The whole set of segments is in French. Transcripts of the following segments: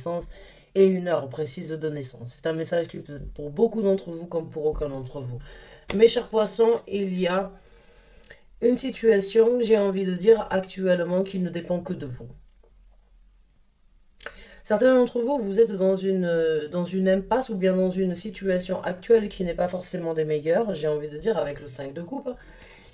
naissance et une heure précise de naissance. C'est un message qui peut être pour beaucoup d'entre vous comme pour aucun d'entre vous. Mes chers poissons, il y a une situation, j'ai envie de dire actuellement, qui ne dépend que de vous. Certains d'entre vous, vous êtes dans une impasse ou bien dans une situation actuelle qui n'est pas forcément des meilleures, j'ai envie de dire, avec le 5 de coupe.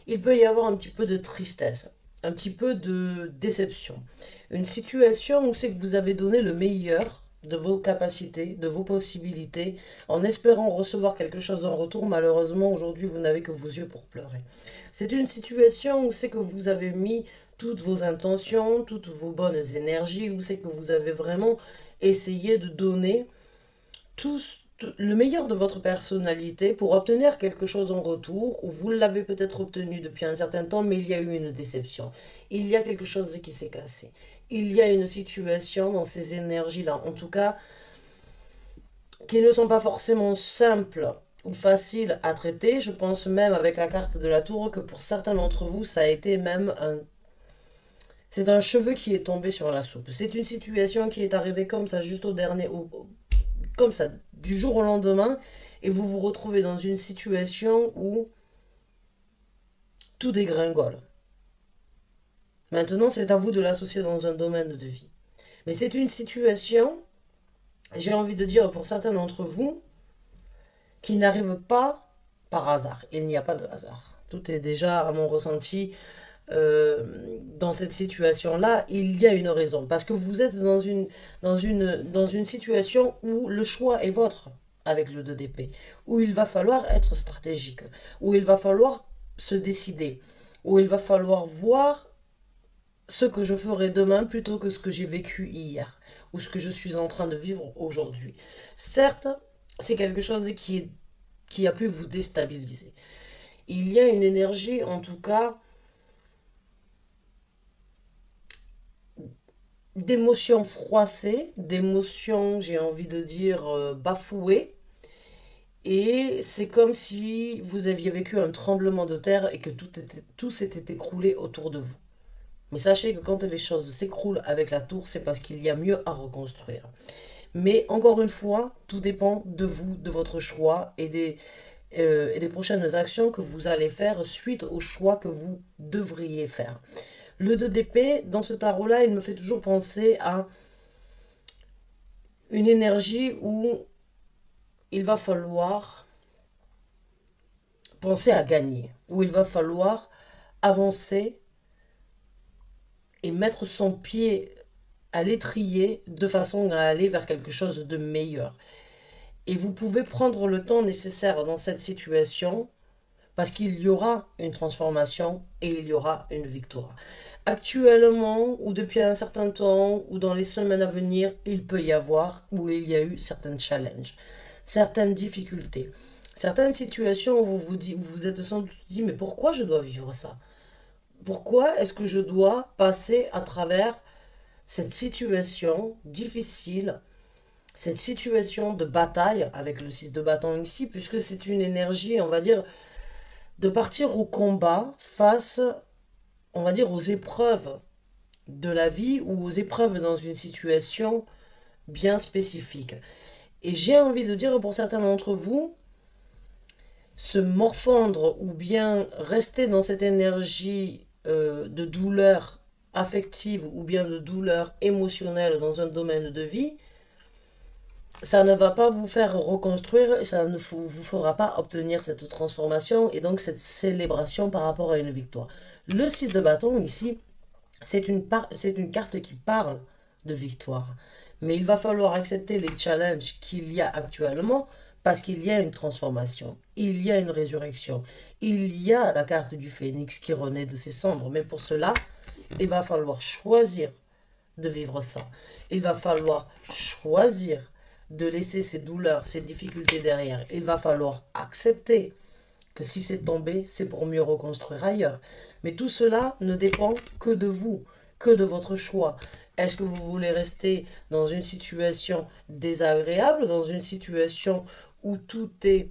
Il peut y avoir un petit peu de tristesse, un petit peu de déception. Une situation où c'est que vous avez donné le meilleur de vos capacités, de vos possibilités, en espérant recevoir quelque chose en retour. Malheureusement, aujourd'hui, vous n'avez que vos yeux pour pleurer. C'est une situation où c'est que vous avez mis toutes vos intentions, toutes vos bonnes énergies, où c'est que vous avez vraiment essayé de donner tout le meilleur de votre personnalité pour obtenir quelque chose en retour, ou vous l'avez peut-être obtenu depuis un certain temps, mais il y a eu une déception. Il y a quelque chose qui s'est cassé. Il y a une situation dans ces énergies-là, en tout cas, qui ne sont pas forcément simples ou faciles à traiter. Je pense même avec la carte de la tour que pour certains d'entre vous, ça a été même un... C'est un cheveu qui est tombé sur la soupe. C'est une situation qui est arrivée comme ça, juste au dernier, comme ça, du jour au lendemain, et vous vous retrouvez dans une situation où tout dégringole. Maintenant, c'est à vous de l'associer dans un domaine de vie. Mais c'est une situation, j'ai envie de dire pour certains d'entre vous, qui n'arrive pas par hasard. Il n'y a pas de hasard. Tout est déjà, à mon ressenti, dans cette situation-là, il y a une raison. Parce que vous êtes dans une situation où le choix est votre avec le 2 d'épée, où il va falloir être stratégique, où il va falloir se décider, où il va falloir voir ce que je ferai demain plutôt que ce que j'ai vécu hier, ou ce que je suis en train de vivre aujourd'hui. Certes, c'est quelque chose qui a pu vous déstabiliser. Il y a une énergie, en tout cas, d'émotions froissées, d'émotions, j'ai envie de dire, bafouées. Et c'est comme si vous aviez vécu un tremblement de terre et que tout s'était écroulé autour de vous. Mais sachez que quand les choses s'écroulent avec la tour, c'est parce qu'il y a mieux à reconstruire. Mais encore une fois, tout dépend de vous, de votre choix et des prochaines actions que vous allez faire suite au choix que vous devriez faire. Le 2 d'épée, dans ce tarot-là, il me fait toujours penser à une énergie où il va falloir penser à gagner, où il va falloir avancer et mettre son pied à l'étrier de façon à aller vers quelque chose de meilleur. Et vous pouvez prendre le temps nécessaire dans cette situation parce qu'il y aura une transformation et il y aura une victoire. Actuellement, ou depuis un certain temps, ou dans les semaines à venir, il peut y avoir, ou il y a eu certains challenges, certaines difficultés, certaines situations où vous vous êtes sans doute dit, mais pourquoi je dois vivre ça? Pourquoi est-ce que je dois passer à travers cette situation difficile, cette situation de bataille avec le 6 de bâton ici, puisque c'est une énergie, on va dire, de partir au combat face, on va dire, aux épreuves de la vie ou aux épreuves dans une situation bien spécifique. Et j'ai envie de dire pour certains d'entre vous, se morfondre ou bien rester dans cette énergie de douleur affective ou bien de douleur émotionnelle dans un domaine de vie, ça ne va pas vous faire reconstruire et ça ne vous fera pas obtenir cette transformation et donc cette célébration par rapport à une victoire. Le 6 de bâton ici, c'est une carte qui parle de victoire. Mais il va falloir accepter les challenges qu'il y a actuellement parce qu'il y a une transformation, il y a une résurrection, il y a la carte du phénix qui renaît de ses cendres. Mais pour cela, il va falloir choisir de vivre ça. Il va falloir choisir de laisser ces douleurs, ces difficultés derrière. Il va falloir accepter que si c'est tombé, c'est pour mieux reconstruire ailleurs. Mais tout cela ne dépend que de vous, que de votre choix. Est-ce que vous voulez rester dans une situation désagréable, dans une situation où tout est,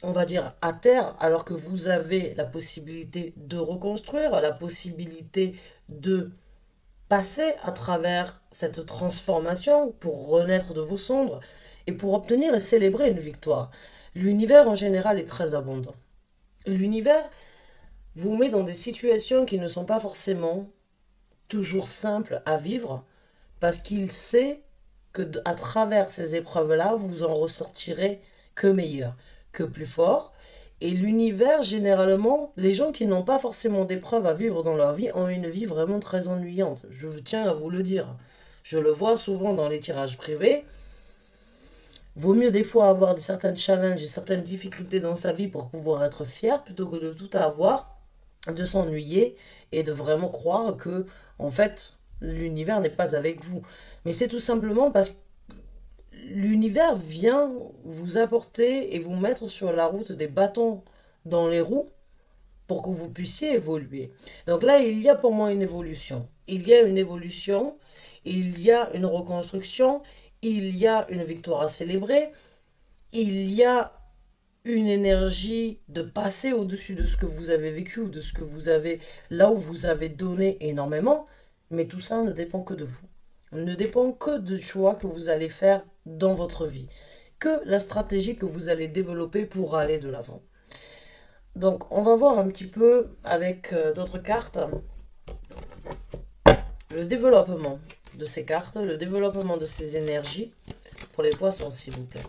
on va dire, à terre, alors que vous avez la possibilité de reconstruire, la possibilité de passer à travers cette transformation pour renaître de vos cendres et pour obtenir et célébrer une victoire. L'univers en général est très abondant. L'univers vous met dans des situations qui ne sont pas forcément toujours simples à vivre parce qu'il sait que à travers ces épreuves-là, vous en ressortirez que meilleur, que plus fort. Et l'univers, généralement, les gens qui n'ont pas forcément d'épreuves à vivre dans leur vie ont une vie vraiment très ennuyante. Je tiens à vous le dire. Je le vois souvent dans les tirages privés. Vaut mieux des fois avoir certains challenges et certaines difficultés dans sa vie pour pouvoir être fier plutôt que de tout avoir, de s'ennuyer et de vraiment croire que, en fait, l'univers n'est pas avec vous. Mais c'est tout simplement parce que l'univers vient vous apporter et vous mettre sur la route des bâtons dans les roues pour que vous puissiez évoluer. Donc là, il y a pour moi une évolution. Il y a une évolution, il y a une reconstruction, il y a une victoire à célébrer, il y a une énergie de passer au-dessus de ce que vous avez vécu ou de ce que vous avez, là où vous avez donné énormément, mais tout ça ne dépend que de vous. Ne dépend que du choix que vous allez faire dans votre vie, que la stratégie que vous allez développer pour aller de l'avant. Donc, on va voir un petit peu avec d'autres cartes le développement de ces cartes, le développement de ces énergies pour les poissons, s'il vous plaît.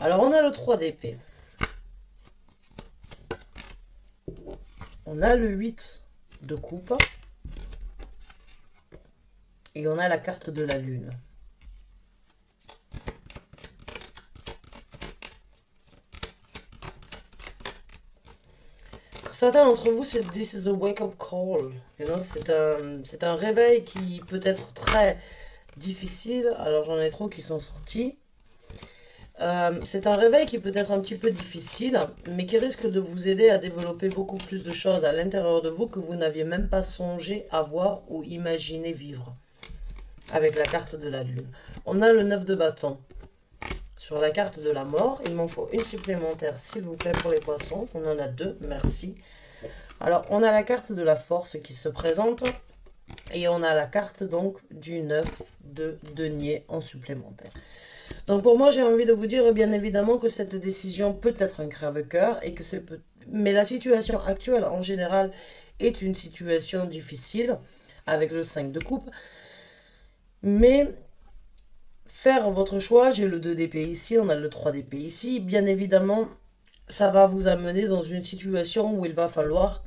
Alors, on a le 3 d'épée. On a le 8 de coupe. Et on a la carte de la lune. Pour certains d'entre vous, c'est This is a wake-up call. C'est un réveil qui peut être très difficile. Alors j'en ai trop qui sont sortis. C'est un réveil qui peut être un petit peu difficile, mais qui risque de vous aider à développer beaucoup plus de choses à l'intérieur de vous que vous n'aviez même pas songé à voir ou imaginer vivre. Avec la carte de la lune. On a le 9 de bâton. Sur la carte de la mort, il m'en faut une supplémentaire, s'il vous plaît, pour les poissons. On en a 2, merci. Alors, on a la carte de la force qui se présente. Et on a la carte, donc, du 9 de denier en supplémentaire. Donc, pour moi, j'ai envie de vous dire, bien évidemment, que cette décision peut être un crève-cœur. Mais la situation actuelle, en général, est une situation difficile, avec le 5 de coupe. Mais faire votre choix, j'ai le 2 d'épée ici, on a le 3 d'épée ici, bien évidemment, ça va vous amener dans une situation où il va falloir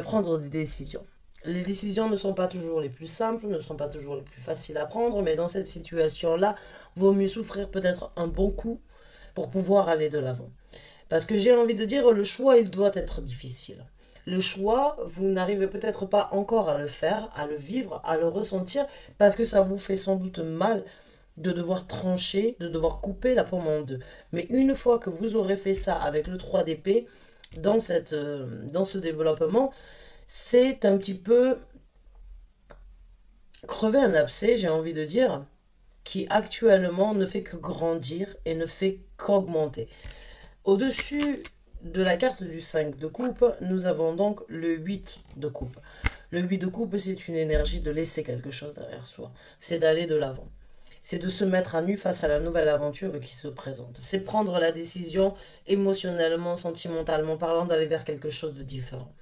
prendre des décisions. Les décisions ne sont pas toujours les plus simples, ne sont pas toujours les plus faciles à prendre, mais dans cette situation-là, vaut mieux souffrir peut-être un bon coup pour pouvoir aller de l'avant. Parce que j'ai envie de dire, le choix, il doit être difficile. Le choix, vous n'arrivez peut-être pas encore à le faire, à le vivre, à le ressentir, parce que ça vous fait sans doute mal de devoir trancher, de devoir couper la pomme en deux. Mais une fois que vous aurez fait ça avec le 3 d'épée, dans ce développement, c'est un petit peu crever un abcès, j'ai envie de dire, qui actuellement ne fait que grandir et ne fait qu'augmenter. Au-dessus de la carte du 5 de coupe, nous avons donc le 8 de coupe. Le 8 de coupe, c'est une énergie de laisser quelque chose derrière soi. C'est d'aller de l'avant. C'est de se mettre à nu face à la nouvelle aventure qui se présente. C'est prendre la décision émotionnellement, sentimentalement parlant, d'aller vers quelque chose de différent.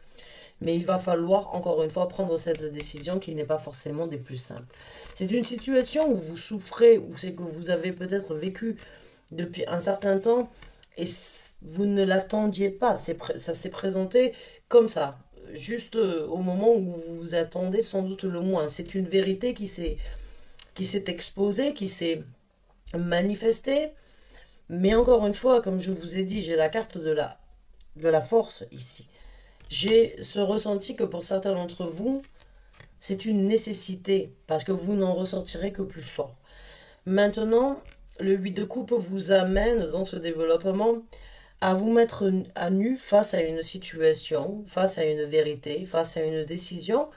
Mais il va falloir, encore une fois, prendre cette décision qui n'est pas forcément des plus simples. C'est une situation où vous souffrez, où c'est que vous avez peut-être vécu depuis un certain temps, et vous ne l'attendiez pas, ça s'est présenté comme ça, juste au moment où vous vous attendez sans doute le moins. C'est une vérité qui s'est exposée, qui s'est manifestée. Mais encore une fois, comme je vous ai dit, j'ai la carte de la force ici. J'ai ce ressenti que pour certains d'entre vous, c'est une nécessité, parce que vous n'en ressortirez que plus fort. Maintenant, le 8 de coupe vous amène dans ce développement à vous mettre à nu face à une situation, face à une vérité, face à une décision,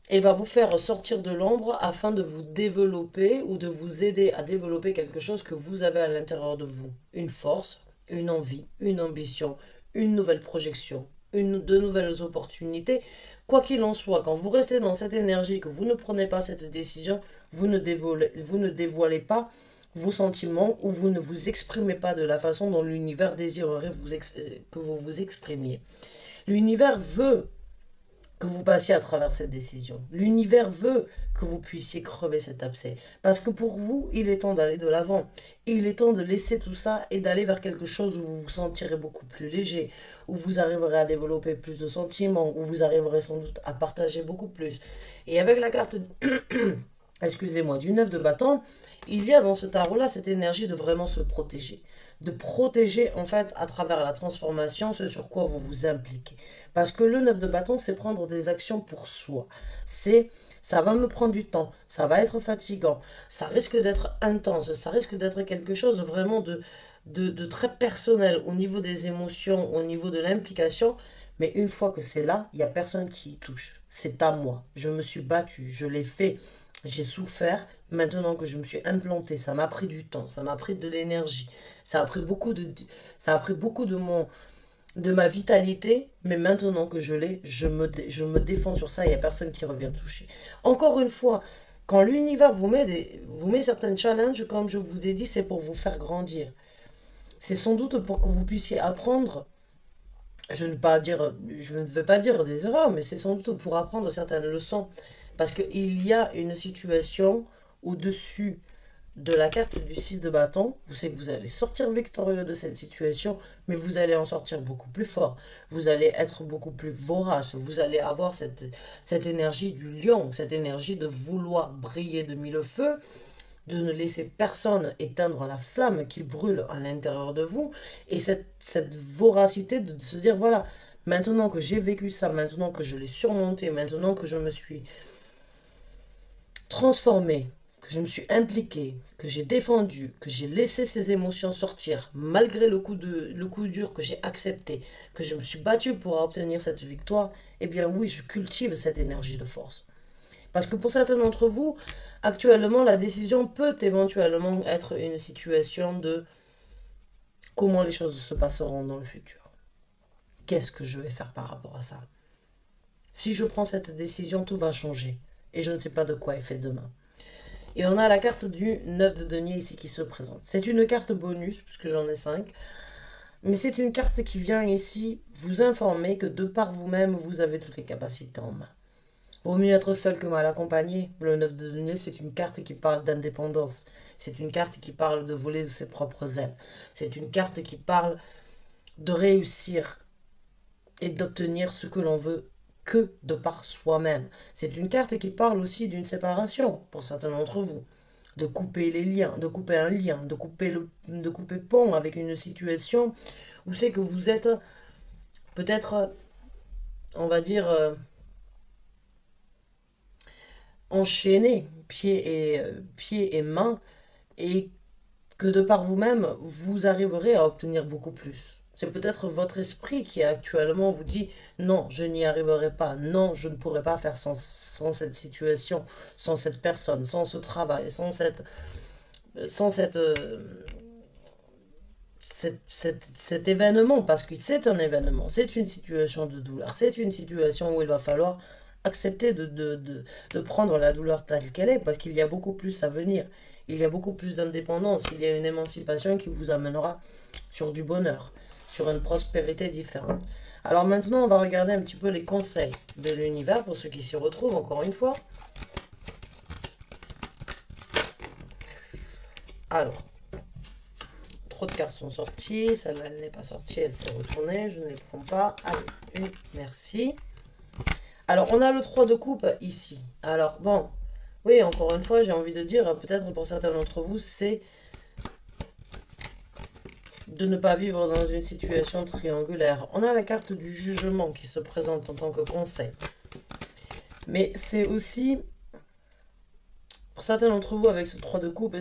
et va vous faire sortir de l'ombre afin de vous développer ou de vous aider à développer quelque chose que vous avez à l'intérieur de vous. Une force, une envie, une ambition, une nouvelle projection, de nouvelles opportunités. Quoi qu'il en soit, quand vous restez dans cette énergie, que vous ne prenez pas cette décision, vous ne dévoilez pas vos sentiments ou vous ne vous exprimez pas de la façon dont l'univers désirerait que vous vous exprimiez. L'univers veut que vous passiez à travers cette décision. L'univers veut que vous puissiez crever cet abcès. Parce que pour vous, il est temps d'aller de l'avant. Il est temps de laisser tout ça et d'aller vers quelque chose où vous vous sentirez beaucoup plus léger, où vous arriverez à développer plus de sentiments, où vous arriverez sans doute à partager beaucoup plus. Et avec la carte, excusez-moi, du 9 de bâton, il y a dans ce tarot-là cette énergie de vraiment se protéger. De protéger, en fait, à travers la transformation, ce sur quoi vous vous impliquez. Parce que le 9 de bâton, c'est prendre des actions pour soi. Ça va me prendre du temps, ça va être fatigant, ça risque d'être intense, ça risque d'être quelque chose vraiment de très personnel au niveau des émotions, au niveau de l'implication. Mais une fois que c'est là, il n'y a personne qui y touche. C'est à moi. Je me suis battue, je l'ai fait, j'ai souffert. Maintenant que je me suis implantée, ça m'a pris du temps, ça m'a pris de l'énergie, ça a pris beaucoup de ma vitalité, mais maintenant que je l'ai, je me défends sur ça, il n'y a personne qui revient toucher. Encore une fois, quand l'univers vous met certains challenges, comme je vous ai dit, c'est pour vous faire grandir. C'est sans doute pour que vous puissiez apprendre, je ne vais pas dire des erreurs, mais c'est sans doute pour apprendre certaines leçons. Parce qu'il y a une situation au-dessus de la carte du 6 de bâton, vous savez que vous allez sortir victorieux de cette situation, mais vous allez en sortir beaucoup plus fort. Vous allez être beaucoup plus vorace. Vous allez avoir cette énergie du lion, cette énergie de vouloir briller de mille feux, de ne laisser personne éteindre la flamme qui brûle à l'intérieur de vous, et cette voracité de se dire, voilà, maintenant que j'ai vécu ça, maintenant que je l'ai surmonté, maintenant que je me suis transformé, que je me suis impliqué, que j'ai défendu, que j'ai laissé ces émotions sortir, malgré le coup dur que j'ai accepté, que je me suis battu pour obtenir cette victoire, eh bien oui, je cultive cette énergie de force. Parce que pour certains d'entre vous, actuellement, la décision peut éventuellement être une situation de comment les choses se passeront dans le futur. Qu'est-ce que je vais faire par rapport à ça? Si je prends cette décision, tout va changer. Et je ne sais pas de quoi est fait demain. Et on a la carte du 9 de denier ici qui se présente. C'est une carte bonus, puisque j'en ai 5. Mais c'est une carte qui vient ici vous informer que de par vous-même, vous avez toutes les capacités en main. Vaut mieux être seul que mal accompagné. Le 9 de denier, c'est une carte qui parle d'indépendance. C'est une carte qui parle de voler de ses propres ailes. C'est une carte qui parle de réussir et d'obtenir ce que l'on veut que de par soi-même. C'est une carte qui parle aussi d'une séparation pour certains d'entre vous. De couper les liens, de couper un lien, de couper pont avec une situation où c'est que vous êtes peut-être, on va dire, enchaîné, pieds et mains, et que de par vous-même, vous arriverez à obtenir beaucoup plus. C'est peut-être votre esprit qui actuellement vous dit non, je n'y arriverai pas, non, je ne pourrai pas faire sans cette situation, sans cette personne, sans ce travail, sans cet événement, parce que c'est un événement, c'est une situation de douleur, c'est une situation où il va falloir accepter de prendre la douleur telle qu'elle est, parce qu'il y a beaucoup plus à venir. Il y a beaucoup plus d'indépendance, il y a une émancipation qui vous amènera sur du bonheur, sur une prospérité différente. Alors maintenant, on va regarder un petit peu les conseils de l'univers pour ceux qui s'y retrouvent, encore une fois. Alors, trop de cartes sont sorties, celle-là elle n'est pas sortie, elle s'est retournée, je ne les prends pas. Allez, merci. Alors, on a le 3 de coupe ici. Alors, bon, oui, encore une fois, j'ai envie de dire, peut-être pour certains d'entre vous, c'est de ne pas vivre dans une situation triangulaire. On a la carte du jugement qui se présente en tant que conseil. Mais c'est aussi, pour certains d'entre vous, avec ce 3 de coupe,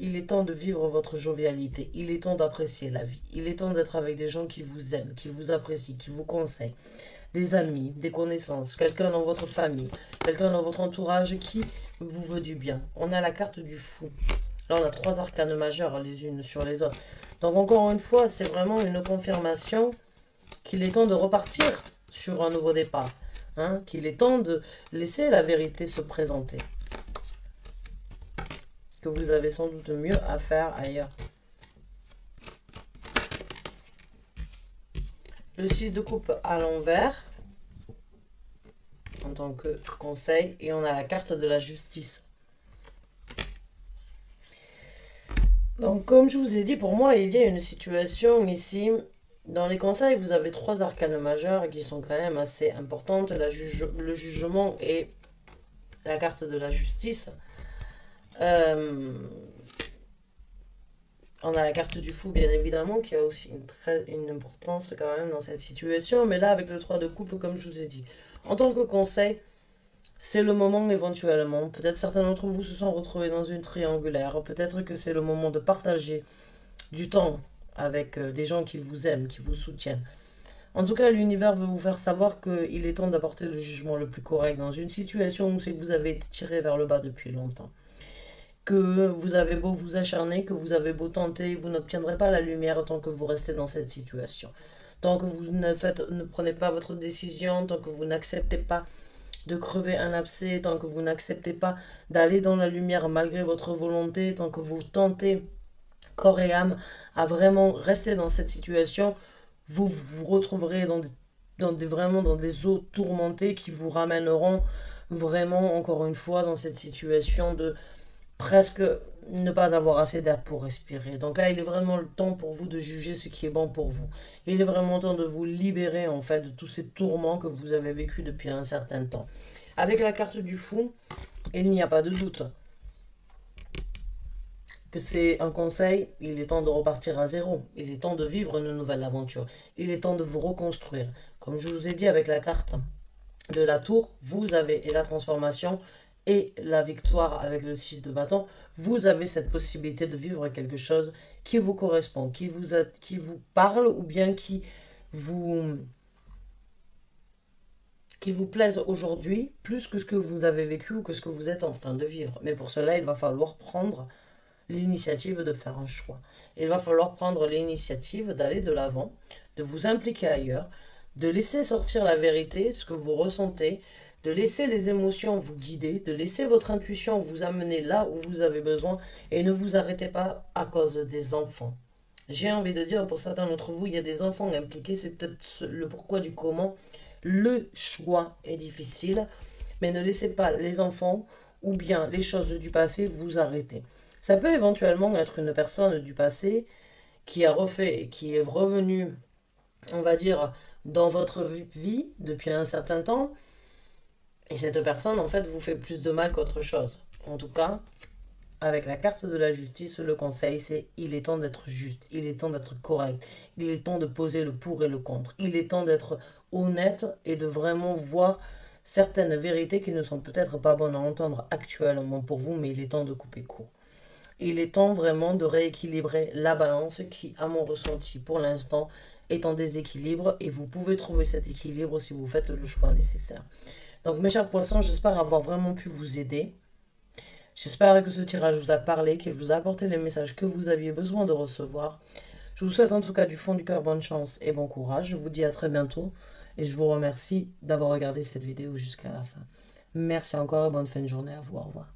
il est temps de vivre votre jovialité. Il est temps d'apprécier la vie. Il est temps d'être avec des gens qui vous aiment, qui vous apprécient, qui vous conseillent. Des amis, des connaissances, quelqu'un dans votre famille, quelqu'un dans votre entourage qui vous veut du bien. On a la carte du fou. Là, on a 3 arcanes majeures les unes sur les autres. Donc, encore une fois, c'est vraiment une confirmation qu'il est temps de repartir sur un nouveau départ. Hein, qu'il est temps de laisser la vérité se présenter. Que vous avez sans doute mieux à faire ailleurs. Le 6 de coupe à l'envers, en tant que conseil, et on a la carte de la justice. Donc, comme je vous ai dit, pour moi, il y a une situation ici. Dans les conseils, vous avez 3 arcanes majeures qui sont quand même assez importantes. Le jugement et la carte de la justice. On a la carte du fou, bien évidemment, qui a aussi une importance quand même dans cette situation. Mais là, avec le 3 de coupe, comme je vous ai dit, en tant que conseil, c'est le moment éventuellement. Peut-être certains d'entre vous se sont retrouvés dans une triangulaire. Peut-être que c'est le moment de partager du temps avec des gens qui vous aiment, qui vous soutiennent. En tout cas, l'univers veut vous faire savoir qu'il est temps d'apporter le jugement le plus correct dans une situation où c'est que vous avez été tiré vers le bas depuis longtemps. Que vous avez beau vous acharner, que vous avez beau tenter, vous n'obtiendrez pas la lumière tant que vous restez dans cette situation. Tant que vous ne prenez pas votre décision, tant que vous n'acceptez pas de crever un abcès, tant que vous n'acceptez pas d'aller dans la lumière malgré votre volonté, tant que vous tentez corps et âme à vraiment rester dans cette situation, vous vous retrouverez vraiment dans des eaux tourmentées qui vous ramèneront vraiment encore une fois dans cette situation de presque ne pas avoir assez d'air pour respirer. Donc là, il est vraiment le temps pour vous de juger ce qui est bon pour vous. Il est vraiment temps de vous libérer en fait de tous ces tourments que vous avez vécus depuis un certain temps. Avec la carte du fou, il n'y a pas de doute que c'est un conseil, il est temps de repartir à zéro. Il est temps de vivre une nouvelle aventure. Il est temps de vous reconstruire. Comme je vous ai dit avec la carte de la tour, vous avez et la transformation et la victoire avec le 6 de bâton, vous avez cette possibilité de vivre quelque chose qui vous correspond, qui vous parle ou bien vous, qui vous plaise aujourd'hui plus que ce que vous avez vécu ou que ce que vous êtes en train de vivre. Mais pour cela, il va falloir prendre l'initiative de faire un choix. Il va falloir prendre l'initiative d'aller de l'avant, de vous impliquer ailleurs, de laisser sortir la vérité, ce que vous ressentez, de laisser les émotions vous guider, de laisser votre intuition vous amener là où vous avez besoin et ne vous arrêtez pas à cause des enfants. J'ai envie de dire, pour certains d'entre vous, il y a des enfants impliqués, c'est peut-être le pourquoi du comment. Le choix est difficile, mais ne laissez pas les enfants ou bien les choses du passé vous arrêter. Ça peut éventuellement être une personne du passé qui a refait, qui est revenue, on va dire, dans votre vie depuis un certain temps. Et cette personne, en fait, vous fait plus de mal qu'autre chose. En tout cas, avec la carte de la justice, le conseil, c'est il est temps d'être juste, il est temps d'être correct, il est temps de poser le pour et le contre, il est temps d'être honnête et de vraiment voir certaines vérités qui ne sont peut-être pas bonnes à entendre actuellement pour vous, mais il est temps de couper court. Il est temps vraiment de rééquilibrer la balance qui, à mon ressenti pour l'instant, est en déséquilibre et vous pouvez trouver cet équilibre si vous faites le choix nécessaire. Donc mes chers poissons, j'espère avoir vraiment pu vous aider. J'espère que ce tirage vous a parlé, qu'il vous a apporté les messages que vous aviez besoin de recevoir. Je vous souhaite en tout cas du fond du cœur bonne chance et bon courage. Je vous dis à très bientôt et je vous remercie d'avoir regardé cette vidéo jusqu'à la fin. Merci encore et bonne fin de journée à vous. Au revoir.